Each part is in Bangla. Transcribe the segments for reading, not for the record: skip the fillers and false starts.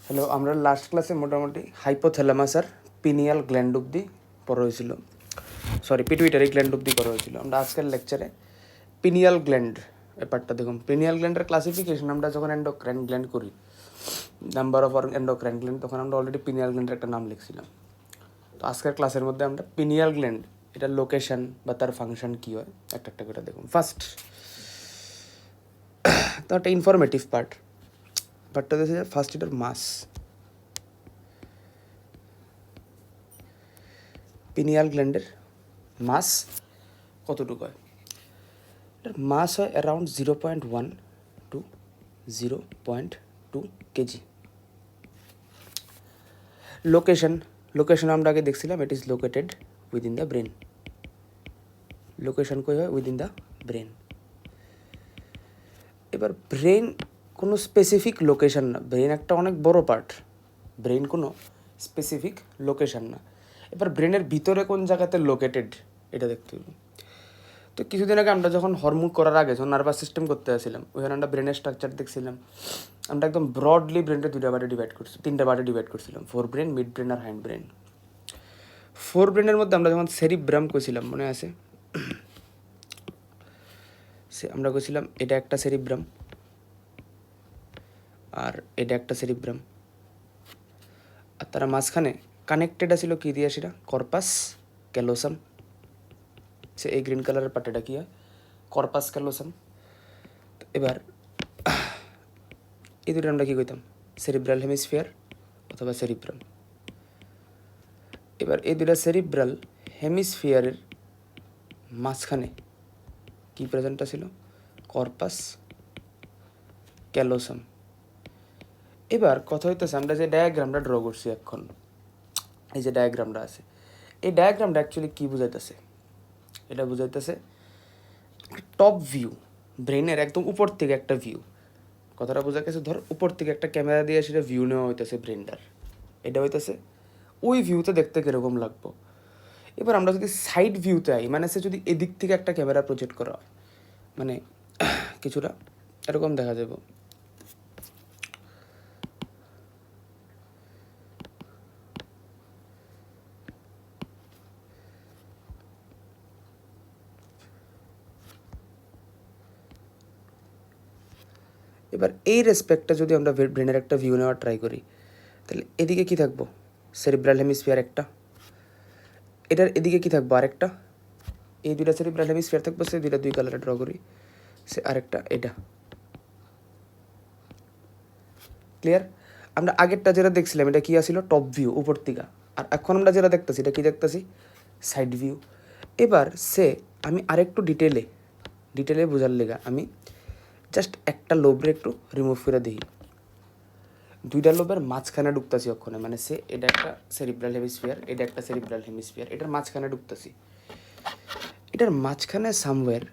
হ্যালো, আমরা লাস্ট ক্লাসে মোটামুটি হাইপোথ্যালামাস আর পিনিয়াল গ্ল্যান্ড অব্দি পড়া হয়েছিল, সরি পিটুইটারি গ্ল্যান্ড অব্দি করা হয়েছিল। আমরা আজকের লেকচারে পিনিয়াল গ্ল্যান্ড ব্যাপারটা দেখুন। পিনিয়াল গ্ল্যান্ডের ক্লাসিফিকেশন আমরা যখন এন্ডোক্রাইন গ্ল্যান্ড করি, নাম্বার অফ এন্ডোক্রাইন গ্ল্যান্ড, তখন আমরা অলরেডি পিনিয়াল গ্ল্যান্ডের একটা নাম লিখছিলাম। তো আজকের ক্লাসের মধ্যে আমরা পিনিয়াল গ্ল্যান্ড, এটার লোকেশন বা তার ফাংশন কী হয় একটা একটা করে দেখুন। ফার্স্ট তো একটা ইনফরমেটিভ পার্টটা দেখে ফার্স্ট এটার মাস। পিনিয়াল গ্ল্যান্ডের মাস কতটুকু হয়? এটার মাস হয় অ্যারাউন্ড 0.1 to 0.2 কেজি। লোকেশন আমরা আগে দেখছিলাম, it is located within the brain. Location কই হয়? Within the brain. এবার ব্রেন কোনো স্পেসিফিক লোকেশন না, ব্রেন একটা অনেক বড় পার্ট, ব্রেন কোনো স্পেসিফিক লোকেশন না। এবার ব্রেনের ভিতরে কোন জায়গাতে লোকেটেড এটা দেখতে হবে। তো কিছুদিন আগে আমরা যখন হরমোন করার আগে যখন নার্ভাস সিস্টেম করতে আসছিলাম, ওখানে আমরা ব্রেনের স্ট্রাকচার দেখছিলাম। আমরা একদম ব্রডলি ব্রেনটা তিনটা পার্টে ডিভাইড করছিলাম, ফোর ব্রেন, মিড ব্রেন আর হ্যান্ড ব্রেন। ফোর ব্রেনের মধ্যে আমরা যখন সেরিব্রাম কইছিলাম, মনে আছে? আমরা কইছিলাম এটা একটা সেরিব্রাম আর এটা একটা সেরিব্রাম, আর তারা মাঝখানে কানেক্টেড আছিল কী দিয়ে? সেটা কর্পাস ক্যালোসাম। সে এই গ্রিন কালারের পার্টটা কী হয়? Corpus callosum. এবার এই দুটো আমরা কী কইতাম? সেরিব্রাল হেমিস্ফিয়ার অথবা সেরিব্রাম। এবার এই দুটা সেরিব্রাল হেমিস্ফিয়ারের মাঝখানে কী প্রেজেন্টটা ছিল? Corpus callosum. এবার কথা হইতেছে, আমরা যে ডায়াগ্রামটা ড্র করছি এখন, এই যে ডায়াগ্রামটা আছে, এই ডায়াগ্রামটা অ্যাকচুয়ালি কী বুঝাইতেছে? এটা বুঝাইতেছে টপ ভিউ, ব্রেনের একদম উপর থেকে একটা ভিউ। কথাটা বোঝা গেছে? ধর উপর থেকে একটা ক্যামেরা দিয়ে সেটা ভিউ নেওয়া হইতেছে ব্রেনটার, এটা হইতেছে ওই ভিউতে দেখতে কীরকম লাগবো। এবার আমরা যদি সাইড ভিউতে আই, মানে সে যদি এদিক থেকে একটা ক্যামেরা প্রজেক্ট করা হয়, মানে কিছুটা এরকম দেখা যাব। এবার এই রেসপেক্টটা যদি আমরা ব্রেনের একটা ভিউ নেওয়ার ট্রাই করি, তাহলে এদিকে কী থাকবো? সেরিব্রাল হেমিস্ফিয়ার একটা, এটার এদিকে কী থাকবো? আরেকটা। এই দুইটা সেরিব্রাল হেমিস্ফিয়ার থাকবো, সে দুইটা দুই কালারে ড্র করি, সে আরেকটা এটা। ক্লিয়ার? আমরা আগেরটা যেটা দেখছিলাম এটা কি আসছিল? টপ ভিউ, উপর থেকে। আর এখন আমরা যেটা দেখতেছি এটা কি দেখতেছি? Side view. এবার আমি আরেকটু ডিটেলে বোঝার লেগা আমি জাস্ট একটা লোবরে একটু রিমুভ করে দিই। দুইটা লোবের মাঝখানে ঢুকতেছি ওখানে, মানে এটা একটা সেরিব্রাল হেমিস্ফিয়ার, এটা একটা সেরিব্রাল হেমিস্ফিয়ার, এটার মাঝখানে ঢুকতেছি। এটার মাঝখানে সামওয়্যার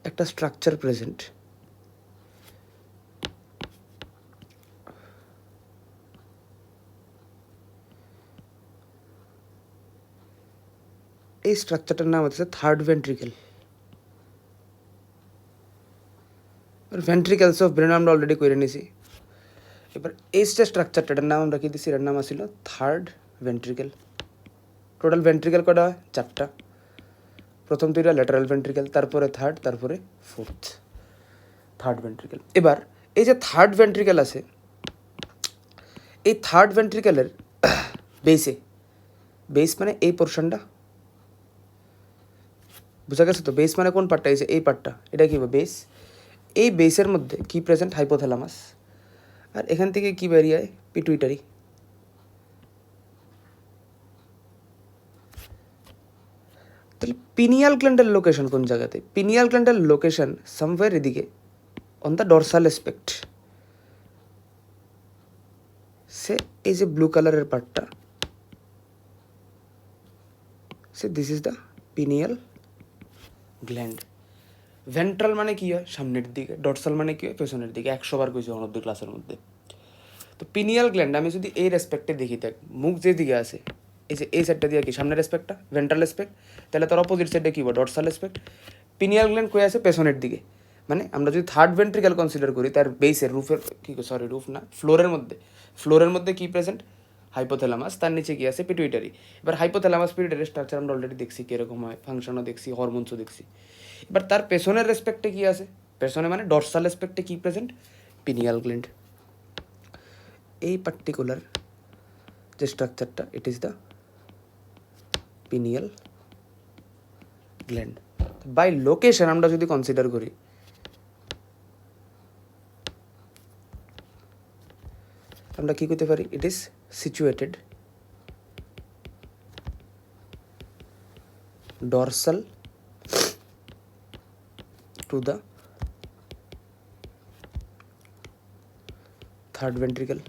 একটা স্ট্রাকচার প্রেজেন্ট। এই স্ট্রাকচারটার নাম হচ্ছে থার্ড ভেন্ট্রিকেল। ভেন্ট্রিকেলস অফ ব্রেন আমরা অলরেডি করে নিছি। এবার এই যে স্ট্রাকচারটার নাম আমরা কি দিছি? এটার নাম আসছিল থার্ড ভেন্ট্রিকেল। টোটাল ভেন্ট্রিকেল কটা? 4টা। প্রথম দুইটা ল্যাটারাল ভেন্ট্রিকেল, তারপরে থার্ড, তারপরে ফোর্থ। Third ventricle. এবার এই যে থার্ড ভেন্ট্রিকেল আছে, এই থার্ড ভেন্ট্রিকেলের বেস মানে এই পোর্শনটা, বোঝা গেছে তো? বেস মানে কোন পার্টটা? এই পার্টটা, এটা কি বেস। এই বেসের মধ্যে কি প্রেজেন্ট? হাইপোথ্যালামাস। আর এখান থেকে কি বেরিয়ে হয়? পিটুইটারি। তাহলে পিনিয়াল গ্ল্যান্ডের লোকেশন কোন জায়গাতে? পিনিয়াল গ্ল্যান্ডের লোকেশন সামওয়্যার এদিকে অন দ্য ডরসাল অ্যাসপেক্ট। এই যে ব্লু কালারের পার্টটা, this is the pineal gland. Ventral মানে কি হয়? সামনের দিকে। ডরসাল মানে কি হয়? পেছনের দিকে। 100 বার কইছি অনদ্য ক্লাসের মধ্যে। তো পিনিয়াল গ্ল্যান্ড আমি যদি এই রেসপেক্টে দেখি, দেখ মুখ যেদিকে আছে, এই যে এই সাইডটা দিয়ে কি সামনের রেসপেক্টটা? Ventral respect. তাহলে তার অপোজিট সাইডে কী বল? Dorsal respect. পিনিয়াল গ্ল্যান্ড কই আছে? পেছনের দিকে। মানে আমরা যদি থার্ড ভেন্ট্রিকেল কনসিডার করি, তার বেসের ফ্লোরের মধ্যে কি প্রেজেন্ট? হাইপোথ্যালামাস, তার নিচে কি আছে? পিটুইটারি। এবার হাইপোথ্যালামাস পিটুইটারি স্ট্রাকচার আমরা অলরেডি দেখছি কীরকম হয়, ফাংশনও দেখছি, হরমোনসও দেখছি। এবার তার পেছনের রেসপেক্টে কি আছে? পেছনে মানে ডরসাল রেসপেক্টে কি প্রেজেন্ট? Pineal gland. এই পার্টিকুলার যে স্ট্রাকচারটা, it is the pineal gland. By location আমরা যদি কনসিডার করি, আমরা কি করতে পারি? It is situated dorsal to the third ventricle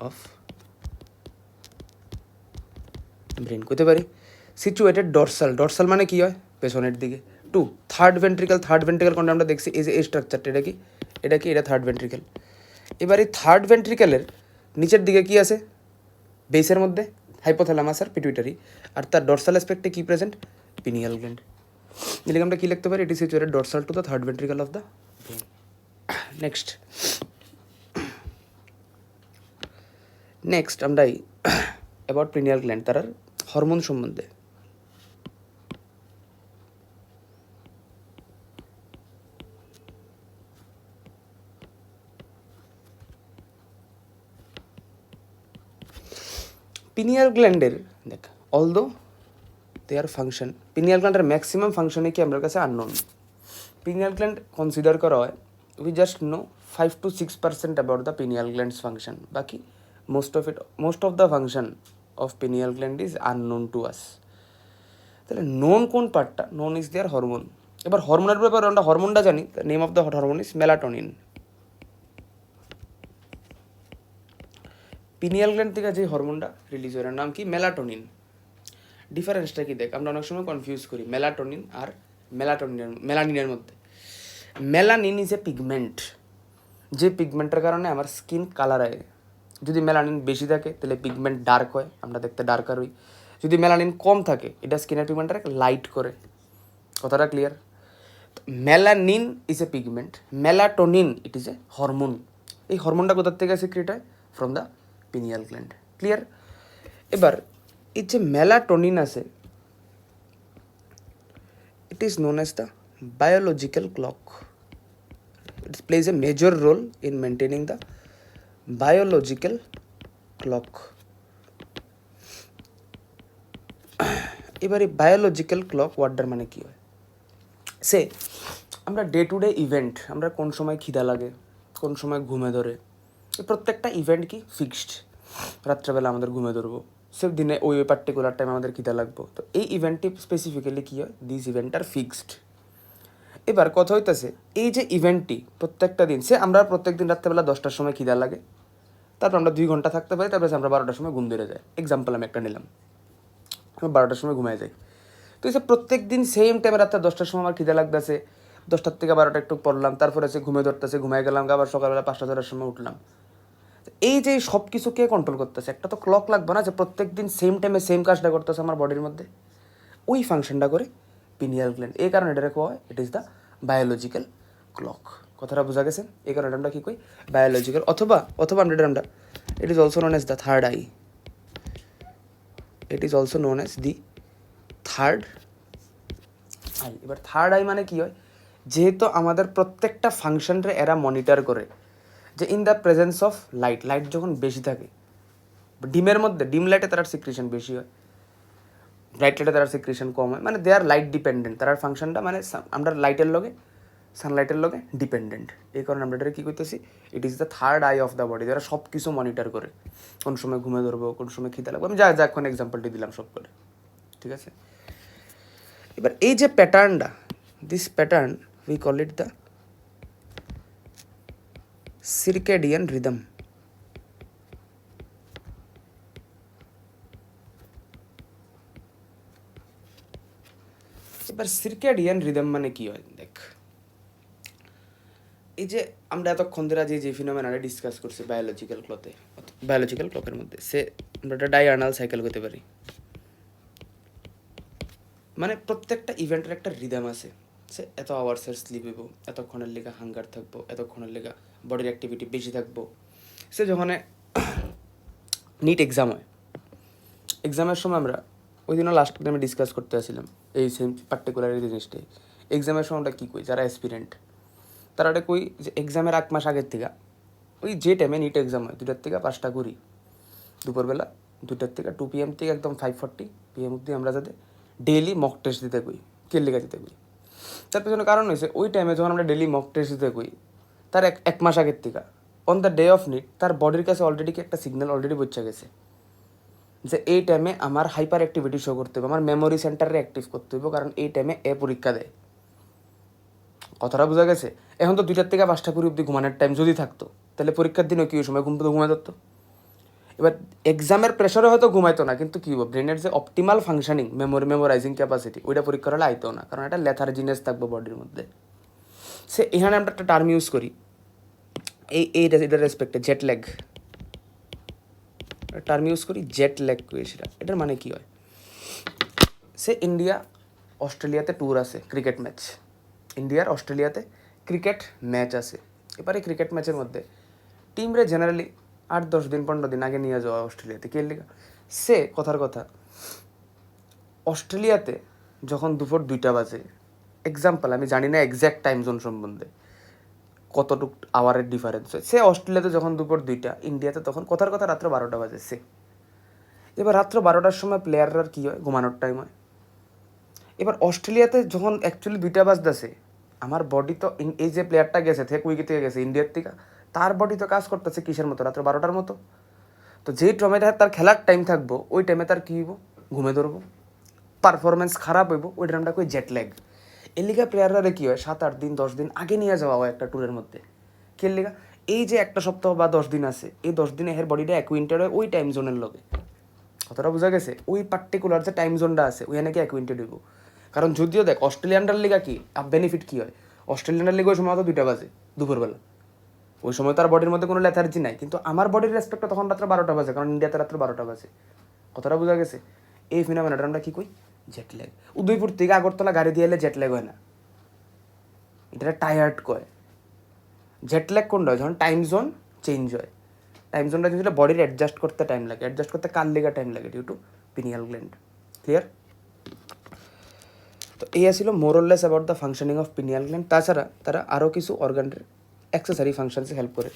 of brain করতে পারি। সিচুয়েটেড ডরসাল মানে কি হয়? পেছনের দিকে। টু থার্ড ভেন্ট্রিকেল কোনটা আমরা দেখছি, এই যে এই স্ট্রাকচারটা, এটা থার্ড ভেন্ট্রিকেল। এবার এই থার্ড ভেন্ট্রিকেলের নিচের দিকে কি আছে? বেসের মধ্যে হাইপোথ্যালামাস আর পিটুইটারি, আর তার ডরসাল অ্যাসপেক্টে কি প্রেজেন্ট? Pineal gland. এদিকে আমরা কি লিখতে পারি? It is situated dorsal to the third ventricle of the brain. Next আমরা অ্যাবাউট পিনিয়াল গ্ল্যান্ড, তার হরমোন সম্বন্ধে। পিনিয়াল গ্ল্যান্ডের দেখ, although their function, pineal গ্ল্যান্ডের maximum ফাংশনে কি আমার কাছে আননোন। পিনিয়াল গ্ল্যান্ড কনসিডার করা হয়, we just know 5-6% about the pineal glands function. বাকি most of the function of pineal gland is unknown to us. তাহলে নোন কোন পার্টটা? Known is their hormone. এবার হরমোনের ব্যাপারে আমরা হরমোনটা জানি, name of the hormone is melatonin. Pineal gland থেকে যে হরমোনটা রিলিজ হয় নাম কি? মেলাটোনিন। ডিফারেন্সটা কি দেখ, আমরা অনেক সময় কনফিউজ করি মেলাটোনিন আর মেলানিনের মধ্যে। মেলানিন ইজ এ পিগমেন্ট, যে পিগমেন্টের কারণে আমার স্কিন কালার হয়। যদি মেলানিন বেশি থাকে তাহলে পিগমেন্ট ডার্ক হয়, আমরা দেখতে ডার্কার হই। যদি মেলানিন কম থাকে, এটা স্কিনের পিগমেন্টটাকে লাইট করে। কথাটা clear? Melanin is a pigment, melatonin it is a hormone. এই হরমোনটা কোথার থেকে সিক্রেট হয়? From the pineal gland. Clear? এবার এই যে মেলাটোনিন আছে, it is known as the biological clock. It plays a major role in maintaining the biological clock. এবারে বায়োলজিক্যাল ক্লক ওয়ার্ডটার মানে কি হয়? সে আমরা ডে টু ডে ইভেন্ট, আমরা কোন সময় খিদা লাগে, কোন সময় ঘুমে ধরে, এই প্রত্যেকটা ইভেন্ট কি ফিক্সড। রাত্রেবেলা আমাদের ঘুমে ধরবো, সে দিনে ওই পার্টিকুলার টাইম আমাদের খিদা লাগবো। তো এই ইভেন্টটি স্পেসিফিক্যালি কী হয়? This event are fixed. এবার কথা হইতেছে, এই যে ইভেন্টটি প্রত্যেকটা দিন, সে আমরা প্রত্যেক দিন রাত্রেবেলা 10টার সময় খিদা লাগে, তারপর আমরা 2 ঘন্টা থাকতে পারি, তারপরে আমরা 12টার সময় ঘুম ধরে যায়। এক্সাম্পল আমি একটা নিলাম, আমি 12টার সময় ঘুমায় যাই। তো এই যে প্রত্যেক দিন সেম টাইমে রাত্রে 10টার সময় আমার খিদা লাগতেছে, 10টার থেকে 12টা একটু পড়লাম, তারপরে সে ঘুমে ধরতেছে, ঘুমায় গেলাম, আবার সকালবেলা 5টা-6টার সময় উঠলাম। এই যে সব কিছু কে কন্ট্রোল করতেছে? একটা তো ক্লক লাগবে না, যে প্রত্যেক দিন সেম টাইমে সেম কাজটা করতেছে আমার বডির মধ্যে। ওই ফাংশনটা করে পিনিয়াল গ্ল্যান্ড। এই কারণে এটা কোয়া হয় ইট ইজ দ্য বায়োলজিক্যাল ক্লক। কথাটা বোঝা গেছে? এই কারণে আমরা কী কই? বায়োলজিক্যাল, অথবা আমরা it is also known as the third eye. It is also known as the third eye. এবার থার্ড আই মানে কি হয়? যেহেতু আমাদের প্রত্যেকটা ফাংশনরে এরা মনিটর করে, যে in the presence of light যখন বেশি থাকে, ডিমের মধ্যে ডিম লাইটে তার সিক্রেশন বেশি হয়, ব্রাইট লাইটে তার সিক্রেশন কম হয়, মানে দে আর লাইট ডিপেন্ডেন্ট। তার ফাংশনটা মানে আমরা লাইটের লগে, সানলাইটের লগে ডিপেন্ডেন্ট। এই কারণে আমরা এটা কী করতেছি? ইট is the third eye of the body, যারা সব কিছু মনিটর করে, কোন সময় ঘুমে ধরবো, কোন সময় খিদা লাগবো। আমি যা এখন এক্সাম্পলটি দিলাম সব করে, ঠিক আছে? এবার এই যে প্যাটার্নটা, this pattern we call it the circadian rhythm. এবার সিরকেডিয়ান রিদম মানে কি হয়? দেখ, এই যে আমরা এতক্ষণ ধরে যে ফিনোমেনাটা ডিসকাস করছি বায়োলজিক্যাল ক্লকের মধ্যে, সে আমরা একটা ডায়ার্নাল সাইকেল করতে পারি। মানে প্রত্যেকটা ইভেন্টের একটা রিদম আছে, সে এত আওয়ার্সের স্লিপ হইব, এতক্ষণের লেগা হাঙ্গার থাকবো, এতক্ষণের লেগা বডির অ্যাক্টিভিটি বেশি থাকবো। সে যখন নিট এক্সাম হয়, এক্সামের সময় আমরা ওই দিনও লাস্ট টাইমে ডিসকাস করতে আসছিলাম এই সেম পার্টিকুলার এই জিনিসটাই। এক্সামের সময় আমরা কী কই, যারা অ্যাসপিরেন্ট তারা এটা কই যে এক্সামের 1 মাস আগের থেকে ওই যে টাইমে নিট এক্সাম হয় 2টা থেকে 5টা করি দুপুরবেলা, 2টার থেকে 2 PM থেকে একদম 5:40 PM অব্দি আমরা যাতে ডেইলি মক টেস্ট দিতে কই। লেখা দিতে কই, তার পেছনে কারণ হয়েছে ওই টাইমে যখন আমরা ডেইলি মক টেস্ট দিতে কই তার এক মাস আগের থেকে on the day of NEET তার বডির কাছে অলরেডি একটা সিগন্যাল অলরেডি বোঝা গেছে যে এই টাইমে আমার হাইপার অ্যাক্টিভিটি শো করতে হবে, আমার মেমোরি সেন্টারে অ্যাক্টিভ করতে হবে, কারণ এই টাইমে পরীক্ষা দেয়। কথাটা বোঝা গেছে? এখন তো 2টার থেকে 5টা কুড়ি অব্দি ঘুমানোর টাইম যদি থাকতো তাহলে পরীক্ষার দিনও কি সময় ঘুমাই ধরতো। এবার এক্সামের প্রেশারে হয়তো ঘুমাইতো না, কিন্তু কী হবো ব্রেনের যে অপটিমাল ফাংশনিং মেমোরাইজিং ক্যাপাসিটি ওইটা পরীক্ষার হলে আইতো না, কারণ এটা লেথার্জিনেস থাকবো বডির মধ্যে। সে এখানে আমরা একটা টার্ম ইউজ করি এটা রেসপেক্টে জেট ল্যাগ টার্ম ইউজ করি, জেট ল্যাগ সেটা। এটার মানে কী হয়, সে ইন্ডিয়া অস্ট্রেলিয়াতে ট্যুর আছে ক্রিকেট ম্যাচ, ইন্ডিয়ার অস্ট্রেলিয়াতে ক্রিকেট ম্যাচ আছে। এবারে ক্রিকেট ম্যাচের মধ্যে টিমরে জেনারেলি 8-10 দিন 15 দিন আগে নিয়ে যাওয়া অস্ট্রেলিয়াতে কে লিগা। সে কথার কথা অস্ট্রেলিয়াতে যখন দুপুর 2টা বাজে, এক্সাম্পল আমি জানি না এক্স্যাক্ট টাইম জোন সম্বন্ধে কতটুক আওয়ারের ডিফারেন্স হয়, সে অস্ট্রেলিয়াতে যখন দুপুর 2টা, ইন্ডিয়াতে তখন কথার কথা রাত্র 12টা বাজে। সে এবার রাত্র 12টার সময় প্লেয়াররা কী হয়, ঘুমানোর টাইম হয়। এবার অস্ট্রেলিয়াতে যখন অ্যাকচুয়ালি 2টা বাজতেছে, আমার বডি তো এই যে প্লেয়ারটা গেছে থেকে উইকেট থেকে গেছে ইন্ডিয়ার থেকে, তার বডি তো কাজ করতেছে কিসের মতো, রাত্র 12টার মতো। তো যেই টমেটা তার খেলার টাইম থাকবো ওই টাইমে তার কী হইব, ঘুমে ধরবো, পারফরমেন্স খারাপ হইব, ওই টাইমটা কই জেট ল্যাগ। এর লিগা প্লেয়াররা কী হয় 7-8 দিন 10 দিন আগে নিয়ে যাওয়া হয় একটা ট্যুরের মধ্যে। খেল লিগা এই যে একটা সপ্তাহ বা 10 দিন আছে, এই 10 দিনে এর বডিটা অ্যাকুইন্টেড হয় ওই টাইম জোনের লগে। কতটা বোঝা গেছে? ওই পার্টিকুলার যে টাইম জোনটা আছে ওই নাকি অ্যাকুইন্টেড হইব। কারণ যদিও দেখ অস্ট্রেলিয়ানটার লিগা কি বেনিফিট কী হয়, অস্ট্রেলিয়ানের লিগে ওই সময় তো 2টা বাজে দুপুরবেলা, ওই সময় তার বডির মধ্যে কোনো লেথার্জি নাই, কিন্তু আমার বডির রেসপেক্টটা তখন রাত্রে 12টা বাজে, কারণ ইন্ডিয়াতে রাত্রে 12টা বাজে। কথাটা বোঝা গেছে? এই ফিনোমেনাটা আমরা কী কই, জেট ল্যাগ। উদয়পুর থেকে আগরতলা গাড়ি দিয়ে এলে জেট ল্যাগ হয় না, এটা টায়ার্ড কয়। জেট ল্যাগ কোনটা হয়, যখন টাইম জোন চেঞ্জ হয়। টাইম জোনটা চেঞ্জ হলে বডির অ্যাডজাস্ট করতে টাইম লাগে, অ্যাডজাস্ট করতে কার লেগা টাইম লাগে, due to pineal gland. Clear? তো এই ছিল more less about the functioning of pineal gland. তাছাড়া তারা আরও কিছু অর্গানের অ্যাক্সেসারি ফাংশনসে হেল্প করে।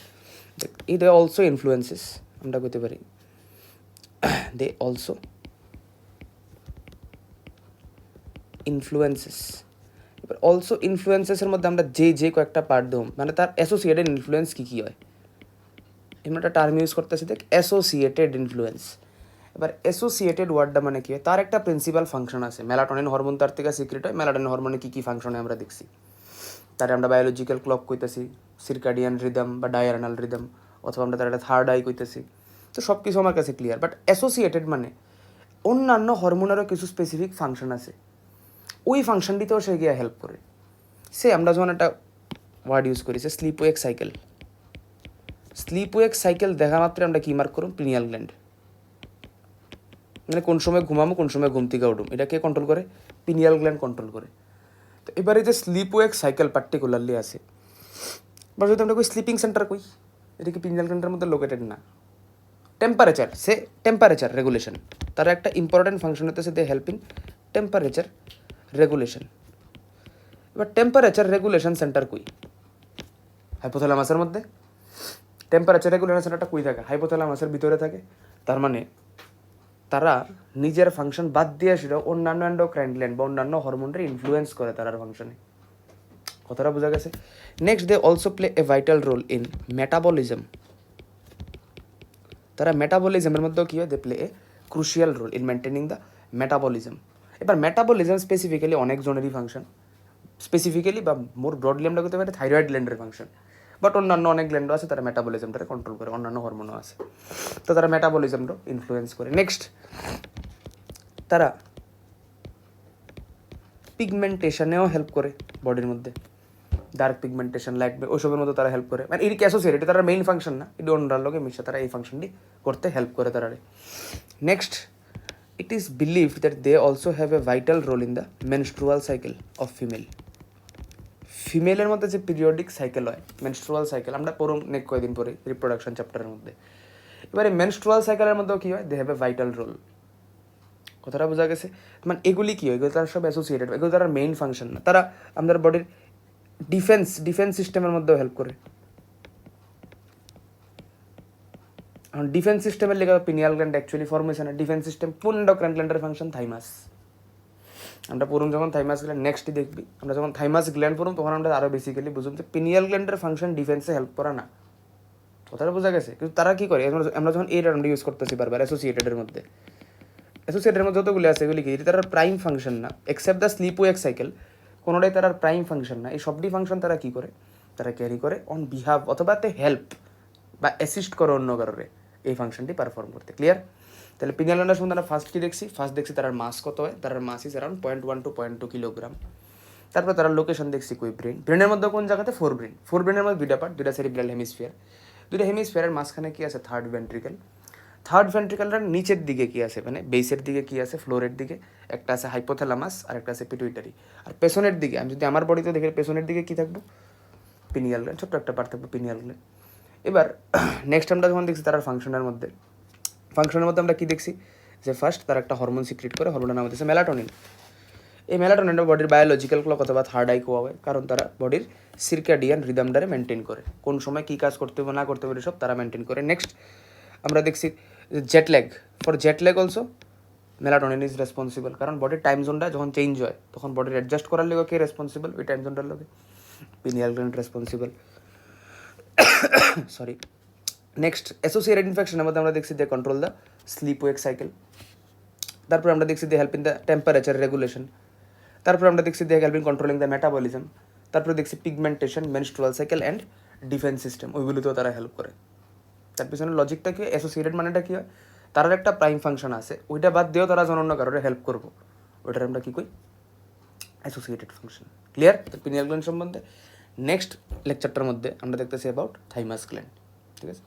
দে অলসো ইনফ্লুয়েন্সেস, আমরা করতে পারি দে অলসো ইনফ্লুয়েন্সেস। এবার অলসো ইনফ্লুয়েন্সেসের মধ্যে আমরা যে কয়েকটা পার্ট দেব, মানে তার অ্যাসোসিয়েটেড ইনফ্লুয়েন্স কী কী হয়, এমন একটা টার্ম ইউজ করতেছি দেখ, অ্যাসোসিয়েটেড ইনফ্লুয়েন্স। এবার অ্যাসোসিয়েটেড ওয়ার্ডটা মানে কি হয়, তার একটা প্রিন্সিপাল ফাংশন আছে। মেলাটোনিন হরমোন তার থেকে সিক্রেট হয়, মেলাটোনিন হরমোনে কী কী ফাংশনে আমরা দেখছি, তারে আমরা বায়োলজিক্যাল ক্লক কইতেছি, সিরকাডিয়ান রিদম বা ডায়ারনাল রিদম, অথবা আমরা তার একটা থার্ড আই কইতেছি। তো সব কিছু আমার কাছে ক্লিয়ার, বাট অ্যাসোসিয়েটেড মানে অন্যান্য হরমোনেরও কিছু স্পেসিফিক ফাংশন আছে, ওই ফাংশনটিতেও সে গিয়ে হেল্প করে। সে আমরা যখন একটা ওয়ার্ড ইউজ করি, সে slip wake cycle. Slip wake cycle দেখা মাত্র আমরা কী মার্ক করুম, পিনিয়াল গ্ল্যান্ড। মানে কোন সময় ঘুমামো, কোন সময় ঘুম থেকে উঠুম, এটা কে কন্ট্রোল করে, পিনিয়াল গ্ল্যান্ড কন্ট্রোল করে। তো এবারে যে স্লিপ ওয়েক সাইকেল পার্টিকুলারলি আছে, বা যদি আমরা কই স্লিপিং সেন্টার কই, এটা কি পিনিয়াল গ্ল্যান্ডের মধ্যে লোকেটেড না। টেম্পারেচার, সে টেম্পারেচার রেগুলেশন, তার একটা ইম্পর্টেন্ট ফাংশন হতেছে they help in temperature regulation. এবার টেম্পারেচার রেগুলেশন সেন্টার কই, হাইপোথ্যালামাসের মধ্যে। টেম্পারেচার রেগুলেশন সেন্টারটা কই থাকে, হাইপোথ্যালামাসের ভিতরে থাকে। তার মানে তারা নিজের ফাংশন বাদ দিয়ে সেটা অন্যান্য এন্ডোক্রাইন গ্ল্যান্ড বা অন্যান্য হরমোনরে ইনফ্লুয়েন্স করে তার ফাংশনে। কথাটা বোঝা গেছে? Next, they also play a vital role in metabolism. তারা মেটাবলিজমের মধ্যেও কী হয়, they play a crucial role in maintaining the metabolism. এবার মেটাবলিজম স্পেসিফিক্যালি অনেক জনেরই ফাংশন, স্পেসিফিক্যালি বা মোর ব্রডলি আমরা করতে পারি থাইরয়েড গ্ল্যান্ডের ফাংশন, বাট অন্যান্য অনেক গ্ল্যান্ডও আছে তারা মেটাবলিজমটাকে কন্ট্রোল করে, অন্যান্য হরমোনও আছে, তো তারা মেটাবলিজমটাও ইনফ্লুয়েন্স করে। নেক্সট, তারা পিগমেন্টেশনেও হেল্প করে বডির মধ্যে, ডার্ক পিগমেন্টেশন লাগবে ওইসবের মধ্যে তারা হেল্প করে। মানে এটি অ্যাসোসিয়েটেড, তারা মেইন ফাংশন না, এটি অন্যান্য লোকে মিশে তারা এই ফাংশনটি করতে হেল্প করে তারা। Next, it is believed that they also have a vital role in the menstrual cycle of female. ফিমেলের মধ্যে যে পিরিয়ডিক সাইকেল হয়, মেনস্ট্রুয়াল সাইকেল, আমরা পড়ুম নেক্সট কয়েকদিন পরে রিপ্রোডাকশন চ্যাপ্টারের মধ্যে। এবারে মেনস্ট্রুয়াল সাইকেলের মধ্যেও কী হয়, they have a vital role. কথাটা বোঝা গেছে? মানে এগুলি কী হয়, এগুলো তারা সব অ্যাসোসিয়েটেড, এগুলো তারা মেইন ফাংশন না, তারা আমাদের বডির ডিফেন্স সিস্টেমের মধ্যেও হেল্প করে। এখন ডিফেন্স সিস্টেমের লেগে pineal gland actually formation, defence system কোন এন্ডোক্রাইন গ্ল্যান্ডের ফাংশন? থাইমাস। আমরা পড়ুন যখন থাইমাস গ্ল্যান্ড, নেক্সটই দেখবি আমরা যখন থাইমাস গ্ল্যান্ড পড়ুন তখন আমরা আরও বেসিক্যালি বুঝুন যে পিনিয়াল গ্ল্যান্ডের ফাংশন ডিফেন্সে হেল্প করা না। কথাটা বোঝা গেছে? কিন্তু তারা কী করে, আমরা যখন এই টার্মটা ইউজ করতেছি বারবার অ্যাসোসিয়েটেডের মধ্যে, অ্যাসোসিয়েটেডের মধ্যে যতগুলো আছে এগুলি কি তারা প্রাইম ফাংশন না, except the sleep wake cycle, কোনোটাই তারা প্রাইম ফাংশন না। এই সবটি ফাংশন তারা কী করে, তারা ক্যারি করে অন বিহাফ অথবা তে হেল্প বা অ্যাসিস্ট করে অন্য কারণে এই ফাংশনটি পারফর্ম করতে। ক্লিয়ার? তাহলে পিনিয়াল গ্ল্যান্ডের সম্বন্ধে আমরা ফার্স্ট কী দেখছি? ফার্স্ট দেখছি তার মাস কত হয়, তার much is around 0.1 to 0.2 kilogram. তারপর তার লোকেশন দেখছি কই ব্রেন, ব্রেনের মধ্যে কোন জায়গাতে? ফোর ব্রেনের মধ্যে দুইটা পার্ট, দুইটা সেরিব্রাল হেমিস্ফিয়ার, দুইটা হেমিস্ফিয়ারের মাঝখানে কী আছে? থার্ড ভেন্ট্রিকেলটার নিচের দিকে কী আছে, মানে বেসের দিকে কী আছে? ফ্লোরের দিকে একটা আছে হাইপোথ্যালামাস আর একটা আছে পিটুইটারি। আর পেছনের দিকে আমি যদি আমার বডিতে দেখি পেছনের দিকে কী থাকবো? পিনিয়াল গ্ল্যান্ড, ছোট্ট একটা পার্ট থাকবে পিনিয়াল গ্ল্যান্ড। এবার নেক্সট আমরা যখন দেখছি তার ফাংশনের মধ্যে আমরা কী দেখছি যে ফার্স্ট তার একটা হরমোন সিক্রেট করে, হরমোনের নাম হচ্ছে মেলাটোনিন। এই মেলাটোনিনটা বডির বায়োলজিক্যাল ক্লক অথবা থার্ড আই কোয়া হয়, কারণ তারা বডির সিরকাডিয়ান রিদমটারে মেনটেন করে, কোন সময় কী কাজ করতে হবে না করতে হবে সব তারা মেনটেন করে। নেক্সট আমরা দেখছি jet lag, for jet lag also melatonin is responsible, কারণ বডির টাইম জোনটা যখন চেঞ্জ হয় তখন বডির অ্যাডজাস্ট করার লেগে কে রেসপন্সিবল? ওই টাইম জোনটার লগে pineal gland responsible. Sorry. Next associated ইনফেকশনের মধ্যে আমরা দেখছি they control the sleep wake cycle. তারপর আমরা দেখছি they help in the temperature regulation. তারপর আমরা দেখছি they help in controlling the metabolism. তারপরে দেখছি pigmentation, menstrual cycle and defence system, ওইগুলোতেও তারা হেল্প করে। তার পিছনে লজিকটা কি? অ্যাসোসিয়েটেড মানেটা কী হয়, তার একটা প্রাইম ফাংশন আছে, ওইটা বাদ দিয়েও তারা অন্য কারোর হেল্প করবো, ওইটার আমরা কী কই? Associated function. Clear? Pineal gland সম্বন্ধে নেক্সট লেকচারটার মধ্যে আমরা দেখতেছি অ্যাবাউট থাইমাস গ্ল্যান্ড। ঠিক আছে?